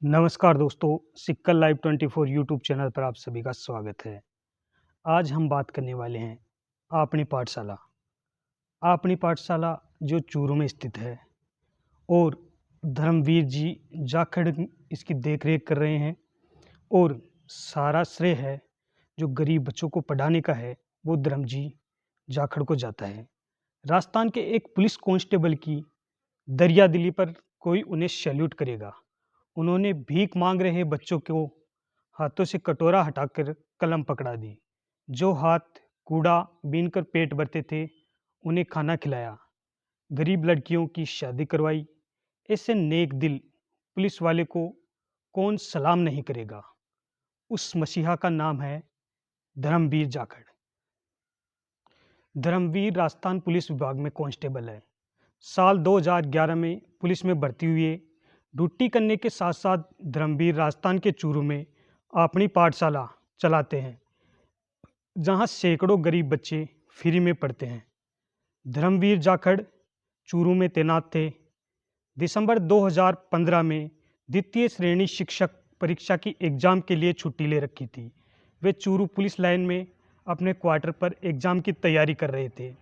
नमस्कार दोस्तों, सिक्कर live 24 YouTube channel पर आप सभी का स्वागत है। आज हम बात करने वाले हैं आपनी पाठशाला। आपनी पाठशाला जो चूरू में स्थित है और धर्मवीर जी जाखड़ इसकी देखरेख कर रहे हैं और सारा श्रेय है जो गरीब बच्चों को पढ़ाने का है वो धर्म जी जाखड़ को जाता है। राजस्थान के एक पुलिस कांस्टेबल की दरिया दिली पर कोई उन्हें सैल्यूट करेगा। उन्होंने भीख मांग रहे बच्चों को हाथों से कटोरा हटाकर कलम पकड़ा दी। जो हाथ कूड़ा बीनकर पेट भरते थे उन्हें खाना खिलाया। गरीब लड़कियों की शादी करवाई। ऐसे नेक दिल पुलिस वाले को कौन सलाम नहीं करेगा। उस मसीहा का नाम है धर्मवीर जाखड़। धर्मवीर राजस्थान पुलिस विभाग में कांस्टेबल है। साल 2011 में पुलिस में भर्ती हुए। ड्यूटी करने के साथ साथ धर्मवीर राजस्थान के चूरू में अपनी पाठशाला चलाते हैं, जहां सैकड़ों गरीब बच्चे फ्री में पढ़ते हैं। धर्मवीर जाखड़ चूरू में तैनात थे। दिसंबर 2015 में द्वितीय श्रेणी शिक्षक परीक्षा की एग्ज़ाम के लिए छुट्टी ले रखी थी। वे चूरू पुलिस लाइन में अपने क्वार्टर पर एग्ज़ाम की तैयारी कर रहे थे।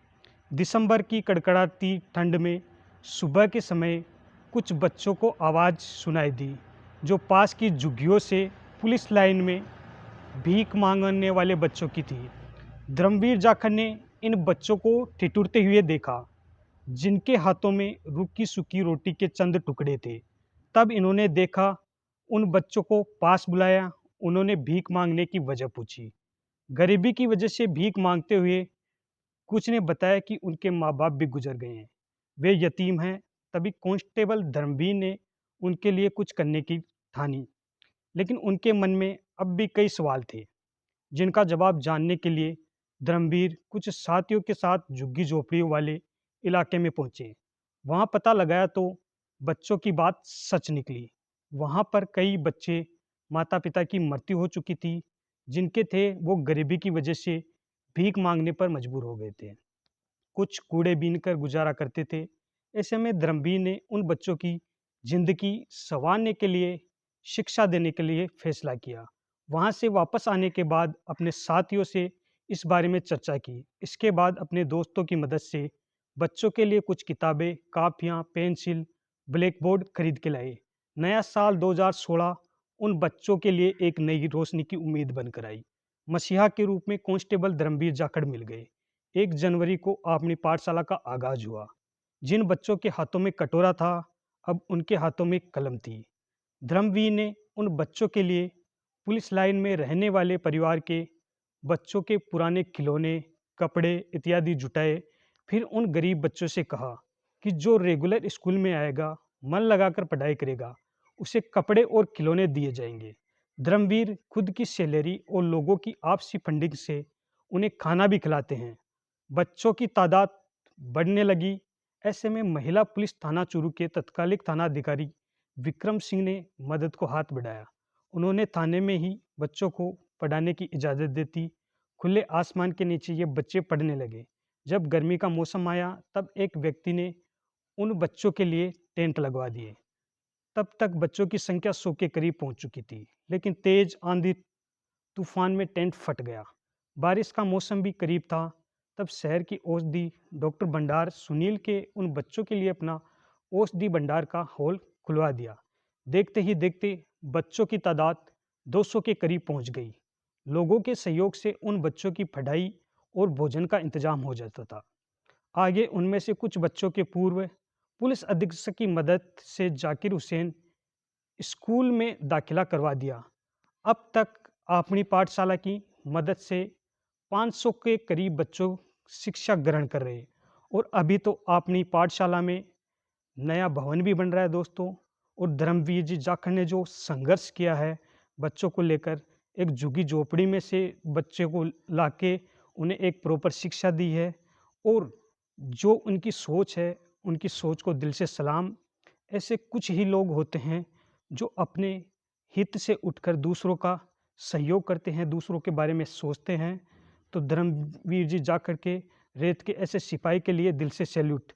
दिसंबर की कड़कड़ाती ठंड में सुबह के समय कुछ बच्चों को आवाज़ सुनाई दी, जो पास की झुग्गियों से पुलिस लाइन में भीख मांगने वाले बच्चों की थी। धर्मवीर जाखड़ ने इन बच्चों को ठिठुरते हुए देखा, जिनके हाथों में रूखी सूखी रोटी के चंद टुकड़े थे। तब इन्होंने देखा, उन बच्चों को पास बुलाया। उन्होंने भीख मांगने की वजह पूछी। गरीबी की वजह से भीख मांगते हुए कुछ ने बताया कि उनके माँ बाप भी गुजर गए हैं, वे यतीम हैं। तभी कांस्टेबल धर्मवीर ने उनके लिए कुछ करने की ठानी, लेकिन उनके मन में अब भी कई सवाल थे, जिनका जवाब जानने के लिए धर्मवीर कुछ साथियों के साथ झुग्गी झोपड़ियों वाले इलाके में पहुंचे। वहां पता लगाया तो बच्चों की बात सच निकली। वहां पर कई बच्चे माता पिता की मृत्यु हो चुकी थी, जिनके थे वो गरीबी की वजह से भीख मांगने पर मजबूर हो गए थे। कुछ कूड़े बीनकर गुजारा करते थे। ऐसे में धर्मवीर ने उन बच्चों की जिंदगी संवारने के लिए, शिक्षा देने के लिए फैसला किया। वहां से वापस आने के बाद अपने साथियों से इस बारे में चर्चा की। इसके बाद अपने दोस्तों की मदद से बच्चों के लिए कुछ किताबें, कापियां, पेंसिल, ब्लैक बोर्ड खरीद के लाए। नया साल 2016 उन बच्चों के लिए एक नई रोशनी की उम्मीद बनकर आई। मसीहा के रूप में कांस्टेबल धर्मवीर जाखड़ मिल गए। 1 जनवरी को अपनी पाठशाला का आगाज हुआ। जिन बच्चों के हाथों में कटोरा था, अब उनके हाथों में कलम थी। धर्मवीर ने उन बच्चों के लिए पुलिस लाइन में रहने वाले परिवार के बच्चों के पुराने खिलौने, कपड़े इत्यादि जुटाए। फिर उन गरीब बच्चों से कहा कि जो रेगुलर स्कूल में आएगा, मन लगाकर पढ़ाई करेगा, उसे कपड़े और खिलौने दिए जाएंगे। धर्मवीर खुद की सैलरी और लोगों की आपसी फंडिंग से उन्हें खाना भी खिलाते हैं। बच्चों की तादाद बढ़ने लगी। ऐसे में महिला पुलिस थाना चूरू के तत्कालीन थानाधिकारी विक्रम सिंह ने मदद को हाथ बढ़ाया। उन्होंने थाने में ही बच्चों को पढ़ाने की इजाज़त दे दी। खुले आसमान के नीचे ये बच्चे पढ़ने लगे। जब गर्मी का मौसम आया तब एक व्यक्ति ने उन बच्चों के लिए टेंट लगवा दिए। तब तक बच्चों की संख्या 100 के करीब पहुंच चुकी थी, लेकिन तेज आंधी तूफान में टेंट फट गया। बारिश का मौसम भी करीब था। तब शहर की औषधि डॉक्टर भंडार सुनील के उन बच्चों के लिए अपना औषधि भंडार का हॉल खुलवा दिया। देखते ही देखते बच्चों की तादाद 200 के करीब पहुंच गई। लोगों के सहयोग से उन बच्चों की पढ़ाई और भोजन का इंतजाम हो जाता था। आगे उनमें से कुछ बच्चों के पूर्व पुलिस अधीक्षक की मदद से जाकिर हुसैन स्कूल में दाखिला करवा दिया। अब तक अपनी पाठशाला की मदद से 500 के करीब बच्चों शिक्षा ग्रहण कर रहे हैं। और अभी तो अपनी पाठशाला में नया भवन भी बन रहा है दोस्तों। और धर्मवीर जी जाखड़ ने जो संघर्ष किया है बच्चों को लेकर, एक झुग्गी झोपड़ी में से बच्चे को लाके उन्हें एक प्रॉपर शिक्षा दी है। और जो उनकी सोच है, उनकी सोच को दिल से सलाम। ऐसे कुछ ही लोग होते हैं जो अपने हित से उठकर दूसरों का सहयोग करते हैं, दूसरों के बारे में सोचते हैं। तो धर्मवीर जी जाखड़ के रेत के ऐसे सिपाही के लिए दिल से सैल्यूट।